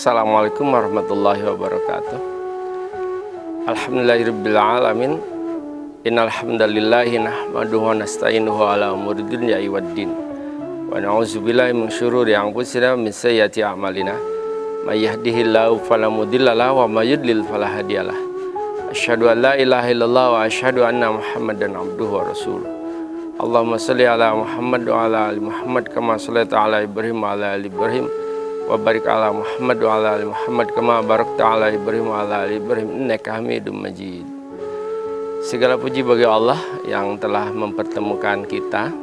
Assalamualaikum warahmatullahi wabarakatuh. Alhamdulillahirabbil alamin. Innal hamdalillahi nahmaduhu wa nasta'inuhu ala umuri dunya waddin. Wa na'udzubillahi min syururi anfusina min sayyiati a'malina. May yahdihillahu fala mudilla lahu wa may yudlil fala hadiyalah. Asyhadu an la ilaha illallah wa asyhadu anna Muhammadan abduhu wa rasuluh. Allahumma shalli ala Muhammad wa ala ali Muhammad kama shallaita ala Ibrahim wa ala ali Ibrahim. Wa barik ala Muhammad wa ala ali Muhammad kama barakta ala Ibrahim wa ala ali Ibrahim innaka Hamidum Majid. Segala puji bagi Allah yang telah mempertemukan kita,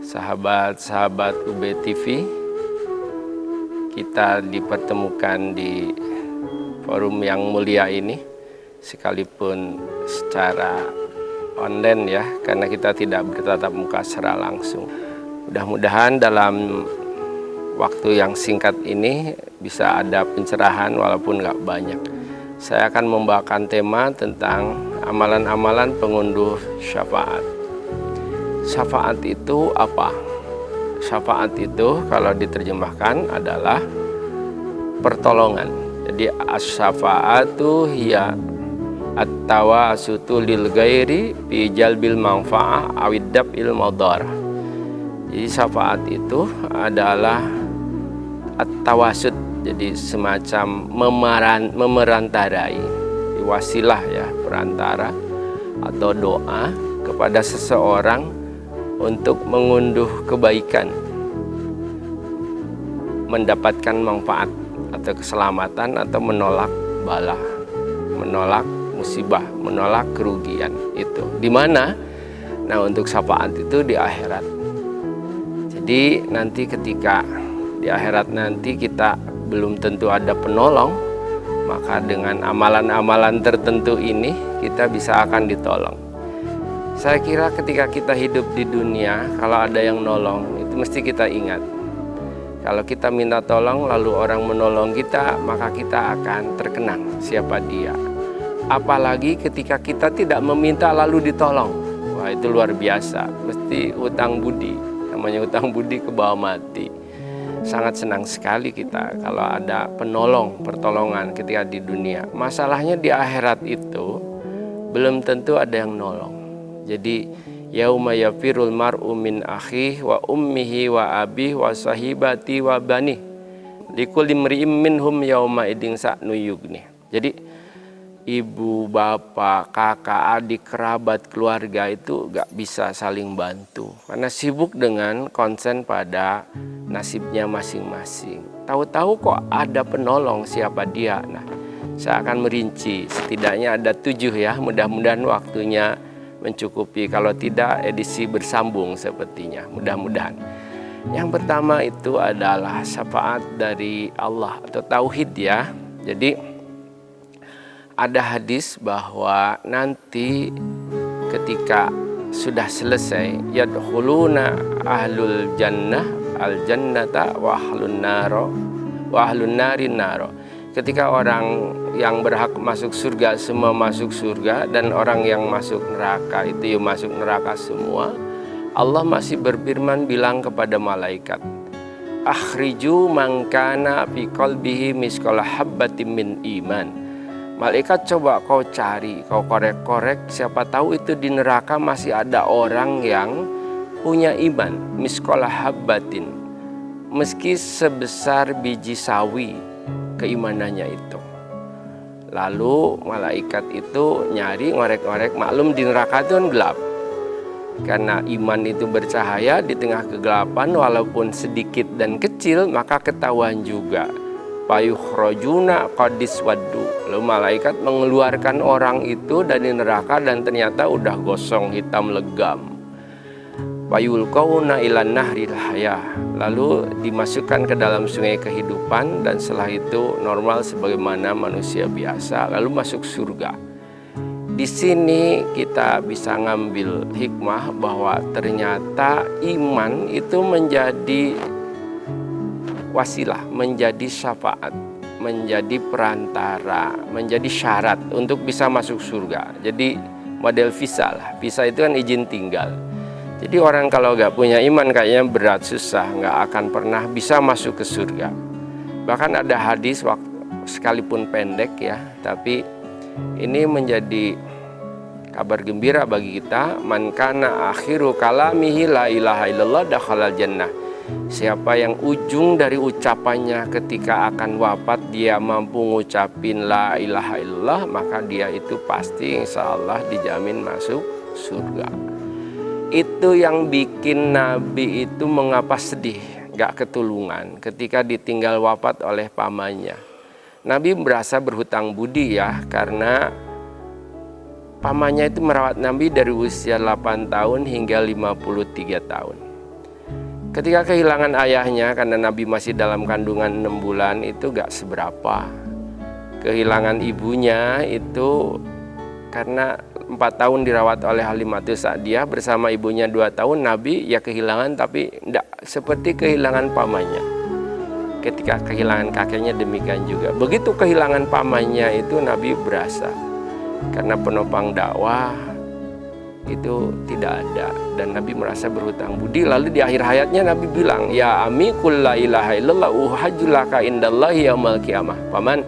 sahabat-sahabat UB TV. Kita dipertemukan di forum yang mulia ini, sekalipun secara online ya, karena kita tidak bertatap muka secara langsung. Mudah-mudahan dalam waktu yang singkat ini bisa ada pencerahan walaupun nggak banyak. Saya akan membawakan tema tentang amalan-amalan pengunduh syafaat. Syafaat itu apa? Syafaat itu kalau diterjemahkan adalah pertolongan. Jadi as-syafa'atu hiya at-tawasutu lil ghairi bi jalbil manfa'ah awidab il madar. Jadi syafaat itu adalah at-tawasud, jadi semacam memerantarai, wasilah ya, perantara atau doa kepada seseorang untuk mengunduh kebaikan, mendapatkan manfaat atau keselamatan, atau menolak bala, menolak musibah, menolak kerugian. Itu di mana? Nah, untuk syafaat itu di akhirat. Jadi nanti ketika di akhirat nanti kita belum tentu ada penolong, maka dengan amalan-amalan tertentu ini kita bisa akan ditolong. Saya kira ketika kita hidup di dunia, kalau ada yang nolong itu mesti kita ingat. Kalau kita minta tolong lalu orang menolong kita, maka kita akan terkenang siapa dia. Apalagi ketika kita tidak meminta lalu ditolong. Wah, itu luar biasa, mesti utang budi. Namanya utang budi ke bawah mati. Sangat senang sekali kita kalau ada penolong, pertolongan ketika di dunia. Masalahnya di akhirat itu belum tentu ada yang nolong. Jadi yauma yafirul mar'u min akhihi wa ummihi wa abihi wa sahibati wa bani likulli imri'in minhum yauma idin sa'nu yughni. Jadi ibu, bapak, kakak, adik, kerabat, keluarga itu gak bisa saling bantu karena sibuk dengan konsen pada nasibnya masing-masing. Tahu-tahu kok ada penolong, siapa dia? Nah, saya akan merinci, setidaknya ada 7 ya, mudah-mudahan waktunya mencukupi. Kalau tidak, edisi bersambung sepertinya, mudah-mudahan. Yang pertama itu adalah syafaat dari Allah atau tauhid ya. Jadi ada hadis bahwa nanti ketika sudah selesai yadkhuluna ahlul jannah al jannata wa ahlun naro wa ahlun narin naro. Ketika orang yang berhak masuk surga semua masuk surga dan orang yang masuk neraka itu ya masuk neraka semua, Allah masih berfirman bilang kepada malaikat, akhriju man kana fi qalbihi misqala habbatin min iman. Malaikat, coba kau cari, kau korek-korek, siapa tahu itu di neraka masih ada orang yang punya iman, misqala habbatin, meski sebesar biji sawi keimanannya itu. Lalu malaikat itu nyari, ngorek-ngorek, maklum di neraka itu kan gelap. Karena iman itu bercahaya di tengah kegelapan, walaupun sedikit dan kecil, maka ketahuan juga. Payukhrojuna qadis waddu. Lalu malaikat mengeluarkan orang itu dari neraka dan ternyata udah gosong hitam legam. Payulqauna ilan nahril hayah. Lalu dimasukkan ke dalam sungai kehidupan dan setelah itu normal sebagaimana manusia biasa, lalu masuk surga. Di sini kita bisa ngambil hikmah bahwa ternyata iman itu menjadi wasilah, menjadi syafaat, menjadi perantara, menjadi syarat untuk bisa masuk surga. Jadi model visa lah. Visa itu kan izin tinggal. Jadi orang kalau nggak punya iman kayaknya berat, susah, nggak akan pernah bisa masuk ke surga. Bahkan ada hadis sekalipun pendek ya, tapi ini menjadi kabar gembira bagi kita. Man kana akhiru kalamihi la ilaha illallah dakhalal jannah. Siapa yang ujung dari ucapannya ketika akan wafat dia mampu ngucapin la ilaha illallah, maka dia itu pasti insya Allah dijamin masuk surga. Itu yang bikin Nabi itu mengapa sedih, gak ketulungan ketika ditinggal wafat oleh pamannya. Nabi merasa berhutang budi ya, karena pamannya itu merawat Nabi dari usia 8 tahun hingga 53 tahun. Ketika kehilangan ayahnya, karena Nabi masih dalam kandungan 6 bulan, itu gak seberapa. Kehilangan ibunya itu karena 4 tahun dirawat oleh Halimatus Sa'diyah bersama ibunya 2 tahun, Nabi ya kehilangan, tapi tidak seperti kehilangan pamannya. Ketika kehilangan kakeknya demikian juga. Begitu kehilangan pamannya itu Nabi berasa, karena penopang dakwah itu tidak ada, dan Nabi merasa berhutang budi. Lalu di akhir hayatnya Nabi bilang, ya ami qul la ilaha illallah uhajjulaka indallahi yaumal qiyamah. Paman,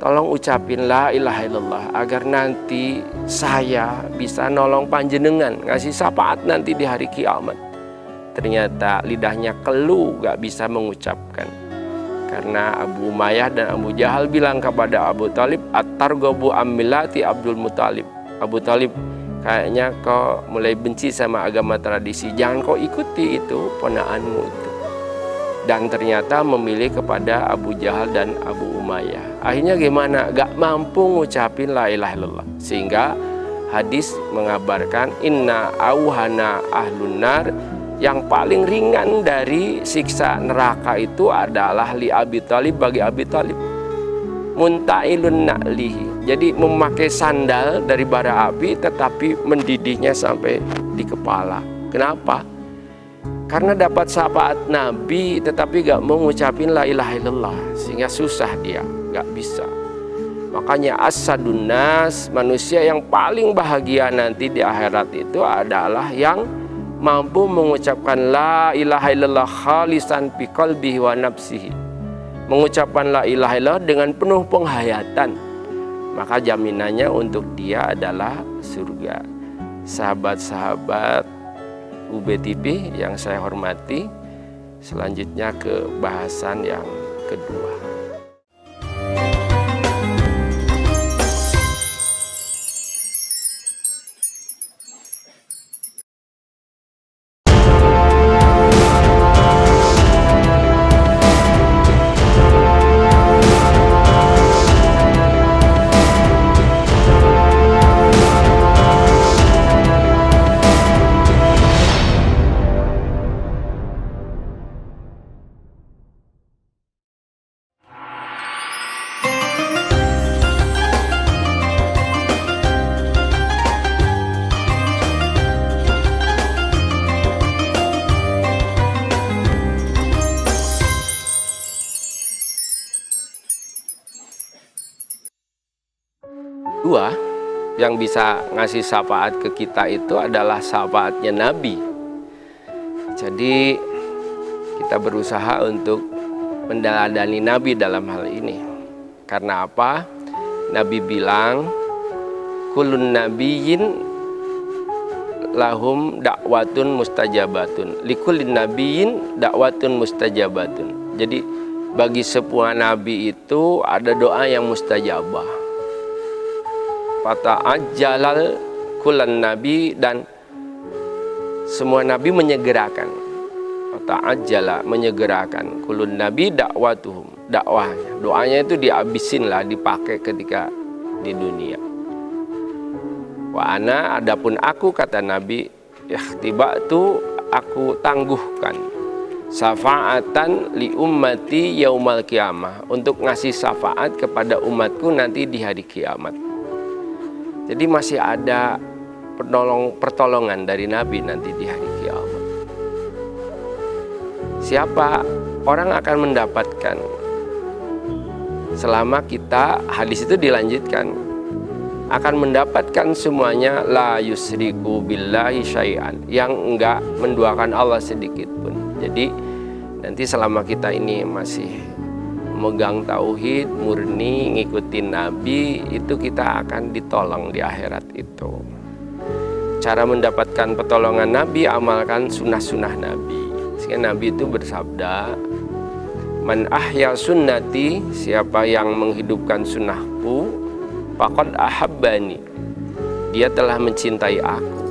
tolong ucapin la ilaha illallah agar nanti saya bisa nolong panjenengan, ngasih syafaat nanti di hari kiamat. Ternyata lidahnya kelu, gak bisa mengucapkan, karena Abu Umayyah dan Abu Jahal bilang kepada Abu Talib, at-targhabu ammilati Abdul Muthalib. Abu Talib, kayaknya kau mulai benci sama agama tradisi, jangan kau ikuti itu ponakanmu itu. Dan ternyata memilih kepada Abu Jahal dan Abu Umayyah. Akhirnya gimana? Gak mampu ngucapin la ilaha illallah. Sehingga hadis mengabarkan inna auhana ahlun nar, yang paling ringan dari siksa neraka itu adalah li Abi Thalib, bagi Abi Thalib. Muntailun na'lihi, jadi memakai sandal dari bara api tetapi mendidihnya sampai di kepala. Kenapa? Karena dapat syafaat Nabi tetapi gak mau ngucapin la ilaha illallah, sehingga susah dia, gak bisa. Makanya as-sadun nas, manusia yang paling bahagia nanti di akhirat itu adalah yang mampu mengucapkan la ilaha illallah khalisan fi qalbihi wa nafsihi. Mengucapkan la ilaha illallah dengan penuh penghayatan, maka jaminannya untuk dia adalah surga. Sahabat-sahabat UB TV yang saya hormati, selanjutnya ke bahasan yang kedua. Dua yang bisa ngasih syafaat ke kita itu adalah syafaatnya Nabi. Jadi kita berusaha untuk mendeladani Nabi dalam hal ini. Karena apa? Nabi bilang, kulun nabiyyin lahum dakwatun mustajabatun, likulin nabiyyin dakwatun mustajabatun. Jadi bagi semua nabi itu ada doa yang mustajabah. Fata'ajjalal kulan nabi, dan semua nabi menyegerakan. Fata'ajjala, menyegerakan. Kulun nabi dakwatuhum, dakwahnya, doanya itu dihabisin lah, dipakai ketika di dunia. Wa ana, adapun aku, kata Nabi, ikhtiba'tu, aku tangguhkan syafaatan li ummati yaumal qiyamah, untuk ngasih syafaat kepada umatku nanti di hari kiamat. Jadi masih ada pertolongan dari Nabi nanti di hari kiamat. Siapa orang akan mendapatkan selama kita, hadis itu dilanjutkan, akan mendapatkan semuanya la yusriku billahi syai'an, yang enggak menduakan Allah sedikit pun. Jadi nanti selama kita ini masih megang tauhid, murni, ngikutin Nabi, itu kita akan ditolong di akhirat itu. Cara mendapatkan pertolongan Nabi, amalkan sunnah-sunnah Nabi. Sehingga Nabi itu bersabda, man ahya sunnati, siapa yang menghidupkan sunnahku, faqad ahabbani, dia telah mencintai aku.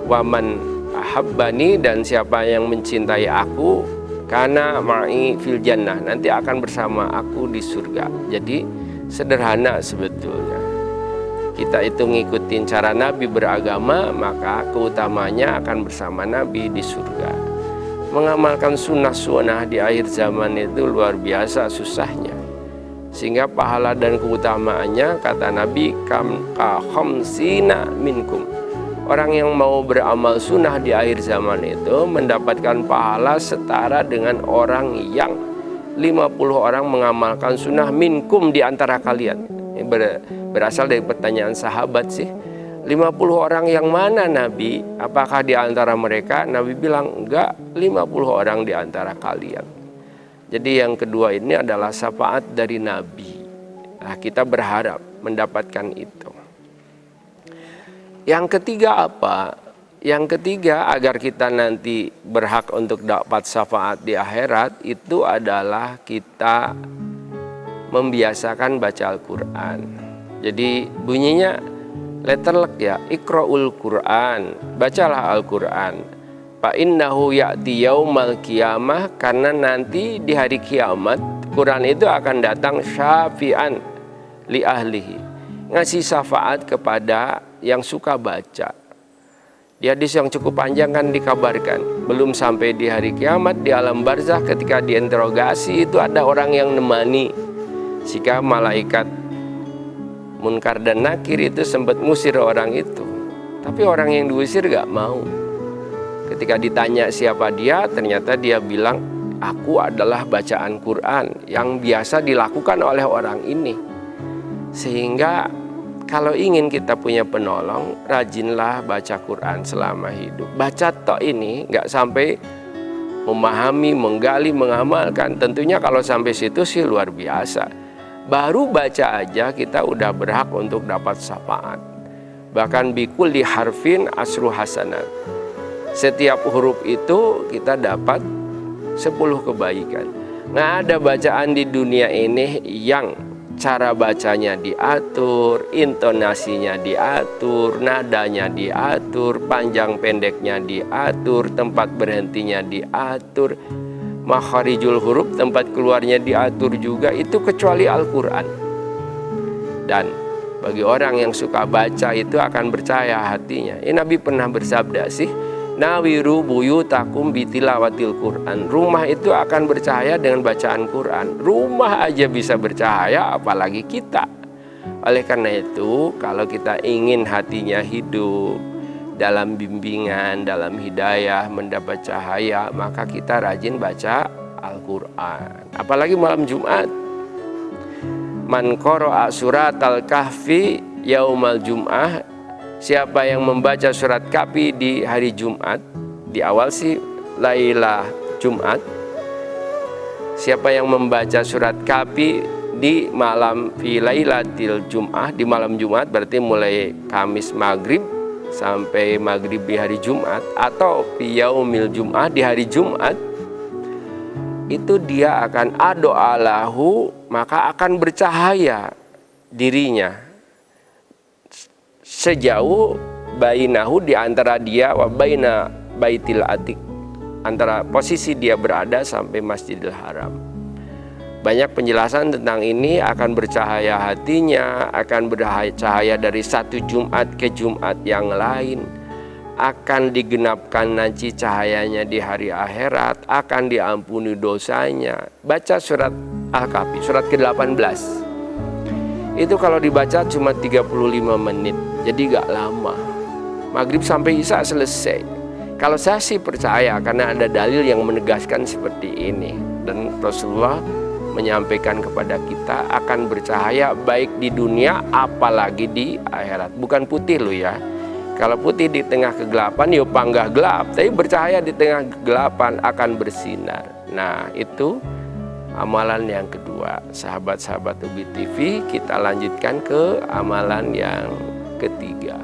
Waman ahabbani, dan siapa yang mencintai aku, kana ma'i fil jannah, nanti akan bersama aku di surga. Jadi sederhana sebetulnya. Kita itu ngikutin cara Nabi beragama, maka keutamanya akan bersama Nabi di surga. Mengamalkan sunnah-sunnah di akhir zaman itu luar biasa susahnya. Sehingga pahala dan keutamaannya, kata Nabi, kam ka khamsina minkum. Orang yang mau beramal sunnah di akhir zaman itu mendapatkan pahala setara dengan orang yang 50 orang mengamalkan sunnah minkum, di antara kalian. Ini berasal dari pertanyaan sahabat sih. 50 orang yang mana Nabi? Apakah di antara mereka? Nabi bilang enggak, 50 orang di antara kalian. Jadi yang kedua ini adalah syafaat dari Nabi. Nah, kita berharap mendapatkan itu. Yang ketiga apa? Yang ketiga, agar kita nanti berhak untuk dapat syafaat di akhirat, itu adalah kita membiasakan baca Al-Quran. Jadi bunyinya letterlek ya, iqra'ul Quran, bacalah Al-Quran. Fa innahu ya'ti yaumal qiyamah, karena nanti di hari kiamat Quran itu akan datang syafi'an li ahlihi, ngasih syafaat kepada yang suka baca. Di hadis yang cukup panjang kan dikabarkan, belum sampai di hari kiamat, di alam barzah ketika diinterogasi itu ada orang yang nemani. Jika malaikat Munkar dan Nakir itu sempat ngusir orang itu, tapi orang yang diusir gak mau. Ketika ditanya siapa dia, ternyata dia bilang, aku adalah bacaan Quran yang biasa dilakukan oleh orang ini. Sehingga kalau ingin kita punya penolong, rajinlah baca Quran selama hidup. Baca tok ini gak sampai memahami, menggali, mengamalkan. Tentunya kalau sampai situ sih luar biasa. Baru baca aja kita udah berhak untuk dapat syafaat. Bahkan bikulli harfin asru hasanat. Setiap huruf itu kita dapat 10 kebaikan. Nggak ada bacaan di dunia ini yang cara bacanya diatur, intonasinya diatur, nadanya diatur, panjang pendeknya diatur, tempat berhentinya diatur, makharijul huruf, tempat keluarnya diatur juga, itu kecuali Al-Quran. Dan bagi orang yang suka baca itu akan percaya hatinya. Nabi pernah bersabda sih, nawiru buyutakum bitilawatil Quran. Rumah itu akan bercahaya dengan bacaan Quran. Rumah aja bisa bercahaya, apalagi kita. Oleh karena itu, kalau kita ingin hatinya hidup dalam bimbingan, dalam hidayah, mendapat cahaya, maka kita rajin baca Al-Quran. Apalagi malam Jumat. Man qara'a surat al-kahfi yaumal jum'ah, siapa yang membaca surat kahfi di hari Jumat, di awal sih lailah Jumat. Siapa yang membaca surat kahfi di malam fi lailatil jum'ah, di malam Jumat, berarti mulai Kamis maghrib sampai maghrib di hari Jumat, atau fi yaumil jum'ah, di hari Jumat, itu dia akan ado'alahu, maka akan bercahaya dirinya sejauh bainahu, di antara dia wa baina baitil atiq, antara posisi dia berada sampai Masjidil Haram. Banyak penjelasan tentang ini, akan bercahaya hatinya, akan bercahaya dari satu Jumat ke Jumat yang lain, akan digenapkan nanti cahayanya di hari akhirat, akan diampuni dosanya. Baca surat Al-Kahfi, surat ke-18. Itu kalau dibaca cuma 35 menit, jadi gak lama. Maghrib sampai Isya selesai. Kalau saya sih percaya, karena ada dalil yang menegaskan seperti ini. Dan Rasulullah menyampaikan kepada kita akan bercahaya baik di dunia apalagi di akhirat. Bukan putih loh ya. Kalau putih di tengah kegelapan ya panggah gelap, tapi bercahaya di tengah kegelapan akan bersinar. Nah, itu amalan yang kedua. Sahabat-sahabat UBI TV, kita lanjutkan ke amalan yang ketiga.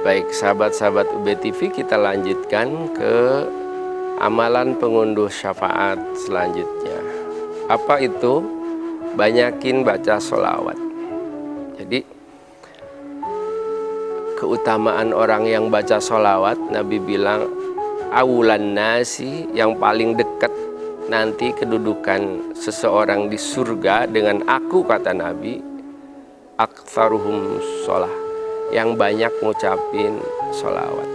Baik, sahabat-sahabat UBI TV, kita lanjutkan ke amalan pengunduh syafaat selanjutnya. Apa itu? Banyakin baca sholawat. Jadi keutamaan orang yang baca sholawat, Nabi bilang awulan nasi, yang paling dekat nanti kedudukan seseorang di surga dengan aku, kata Nabi, aktsaruhum sholah, yang banyak ngucapin sholawat.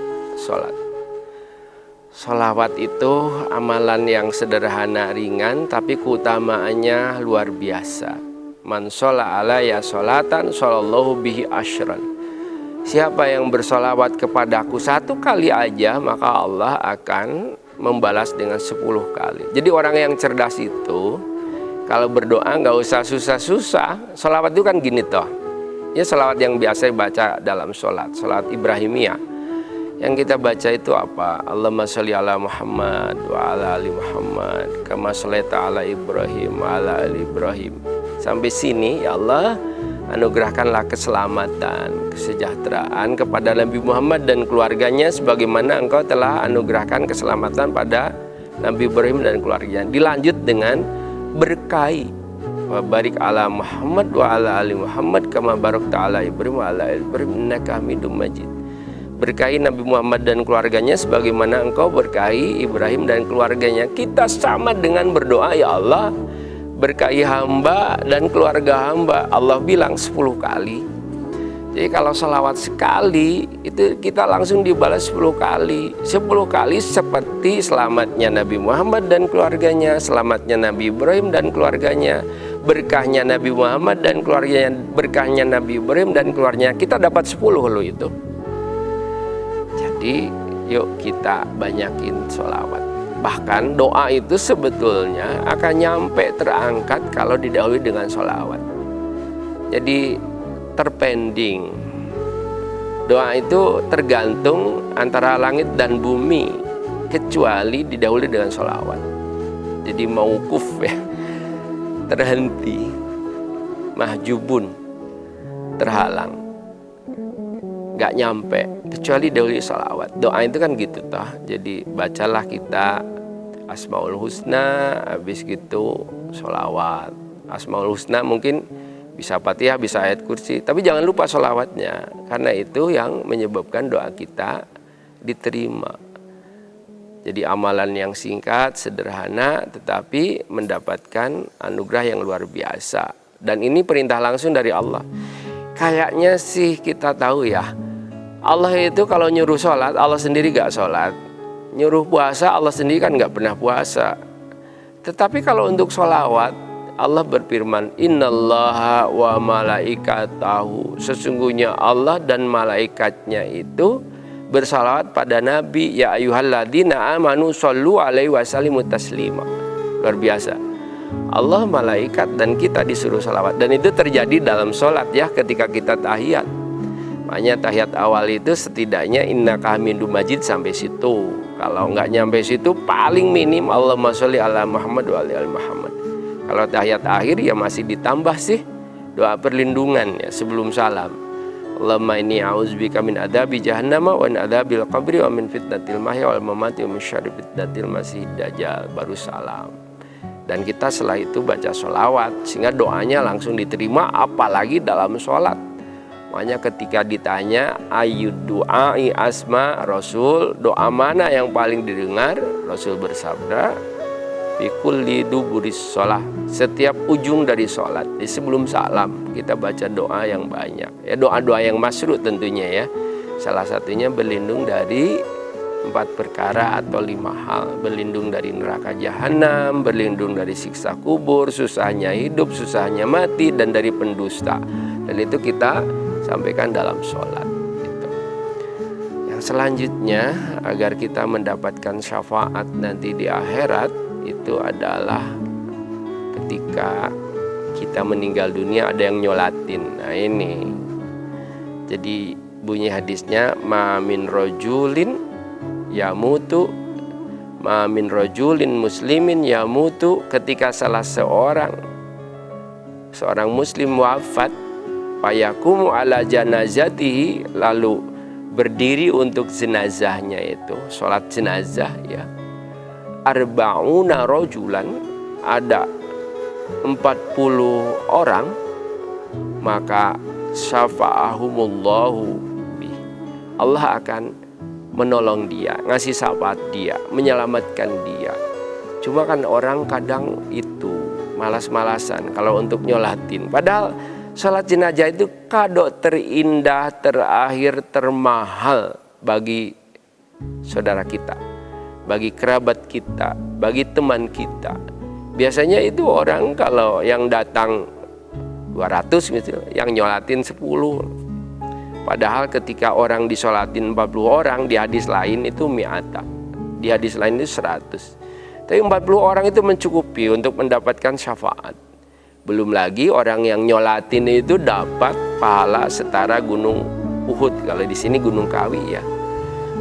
Sholawat itu amalan yang sederhana, ringan, tapi keutamaannya luar biasa. Man shola alaya sholatan sholallahu bihi asyran. Siapa yang bersolawat kepadaku 1 kali aja, maka Allah akan membalas dengan 10 kali. Jadi orang yang cerdas itu kalau berdoa nggak usah susah-susah. Sholawat itu kan gini toh. Ya, sholawat yang biasa dibaca dalam sholat Ibrahimiyah. Yang kita baca itu apa? Allahumma sholli ala Muhammad wa ala ali Muhammad kama sholaita ala Ibrahim wa ala ali Ibrahim. Sampai sini, ya Allah, anugerahkanlah keselamatan, kesejahteraan kepada Nabi Muhammad dan keluarganya sebagaimana Engkau telah anugerahkan keselamatan pada Nabi Ibrahim dan keluarganya. Dilanjut dengan berkahi wa barik ala Muhammad wa ala ali Muhammad kama barakta ala Ibrahim wa ala ali Ibrahim innaka Hamidum Majid. Berkahi Nabi Muhammad dan keluarganya sebagaimana Engkau berkahi Ibrahim dan keluarganya. Kita sama dengan berdoa, ya Allah, berkahi hamba dan keluarga hamba. Allah bilang 10 kali. Jadi kalau sholawat sekali itu kita langsung dibalas 10 kali. 10 kali seperti selamatnya Nabi Muhammad dan keluarganya, selamatnya Nabi Ibrahim dan keluarganya, berkahnya Nabi Muhammad dan keluarganya, berkahnya Nabi Ibrahim dan keluarganya. Kita dapat 10 loh itu. Jadi yuk kita banyakin sholawat. Bahkan doa itu sebetulnya akan nyampe terangkat kalau didahului dengan sholawat. Jadi terpending. Doa itu tergantung antara langit dan bumi, kecuali didahului dengan sholawat. Jadi mauquf, ya, terhenti, mahjubun, terhalang, nggak nyampe kecuali dahului sholawat. Doa itu kan gitu toh. Jadi bacalah kita Asmaul Husna, habis gitu sholawat. Asmaul Husna mungkin bisa Fatihah, bisa ayat kursi, tapi jangan lupa sholawatnya, karena itu yang menyebabkan doa kita diterima. Jadi amalan yang singkat, sederhana, tetapi mendapatkan anugerah yang luar biasa. Dan ini perintah langsung dari Allah. Kayaknya sih kita tahu ya, Allah itu kalau nyuruh sholat, Allah sendiri gak sholat. Nyuruh puasa, Allah sendiri kan gak pernah puasa. Tetapi kalau untuk sholawat, Allah berfirman, innallaha wa malaikatahu, sesungguhnya Allah dan malaikatnya itu bersalawat pada Nabi, ya ayyuhalladzina amanu shollu alaihi wasallimu taslima. Luar biasa. Allah, malaikat, dan kita disuruh salawat. Dan itu terjadi dalam sholat ya, ketika kita tahiyat. Makanya tahiyat awal itu setidaknya innaka Hamidum Majid sampai situ. Kalau nggak nyampe situ, paling minim Allahumma sholli ala Muhammad wa ala ali Muhammad. Kalau tahiyat akhir ya masih ditambah sih doa perlindungan ya sebelum salam. Allahumma inni a'udzubika min adzabi jahannam wa min adzabil qabri wa min fitnatil mahya wal mamati wa min syarri fitnatil masiihid dajjal, baru salam. Dan kita setelah itu baca sholawat sehingga doanya langsung diterima, apalagi dalam sholat. Makanya ketika ditanya ayyud du'ai asma Rasul, doa mana yang paling didengar? Rasul bersabda, fi kulli duburis shalah, setiap ujung dari sholat. Jadi sebelum salam kita baca doa yang banyak. Ya, doa-doa yang masyru' tentunya ya. Salah satunya berlindung dari 4 perkara atau 5 hal. Berlindung dari neraka jahanam, berlindung dari siksa kubur, susahnya hidup, susahnya mati, dan dari pendusta. Dan itu kita sampaikan dalam sholat gitu. Yang selanjutnya agar kita mendapatkan syafaat nanti di akhirat itu adalah ketika kita meninggal dunia ada yang nyolatin. Nah ini jadi bunyi hadisnya, ma min rajulin yamutu, ma min rajulin muslimin yamutu, ketika salah seorang muslim wafat, fayakumu ala janazatihi, lalu berdiri untuk jenazahnya, itu sholat jenazah ya, arba'una rajulan, ada 40 orang, maka syafa'ahumullahu bih, Allah akan menolong dia, ngasih syafaat dia, menyelamatkan dia. Cuma kan orang kadang itu malas-malasan kalau untuk nyolatin, padahal sholat jenazah itu kado terindah, terakhir, termahal bagi saudara kita, bagi kerabat kita, bagi teman kita. Biasanya itu orang kalau yang datang 200 misalnya, yang nyolatin 10. Padahal ketika orang disolatin 40 orang, di hadis lain itu mi'ata, di hadis lain itu 100. Tapi 40 orang itu mencukupi untuk mendapatkan syafaat. Belum lagi orang yang nyolatin itu dapat pahala setara gunung Uhud. Kalau di sini gunung Kawi ya.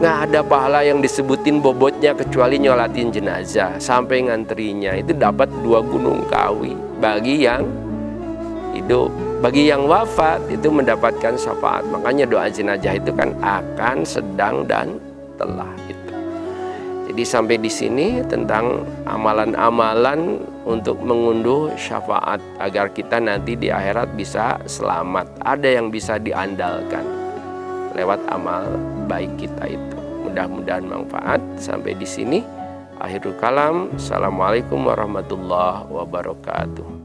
Nggak ada pahala yang disebutin bobotnya kecuali nyolatin jenazah. Sampai ngantrinya itu dapat 2 gunung Kawi. Bagi yang hidup, bagi yang wafat itu mendapatkan syafaat. Makanya doa jenazah itu kan akan, sedang, dan telah itu. Jadi sampai di sini tentang amalan-amalan untuk mengunduh syafaat agar kita nanti di akhirat bisa selamat. Ada yang bisa diandalkan lewat amal baik kita itu. Mudah-mudahan manfaat. Sampai di sini akhirul kalam. Assalamualaikum warahmatullahi wabarakatuh.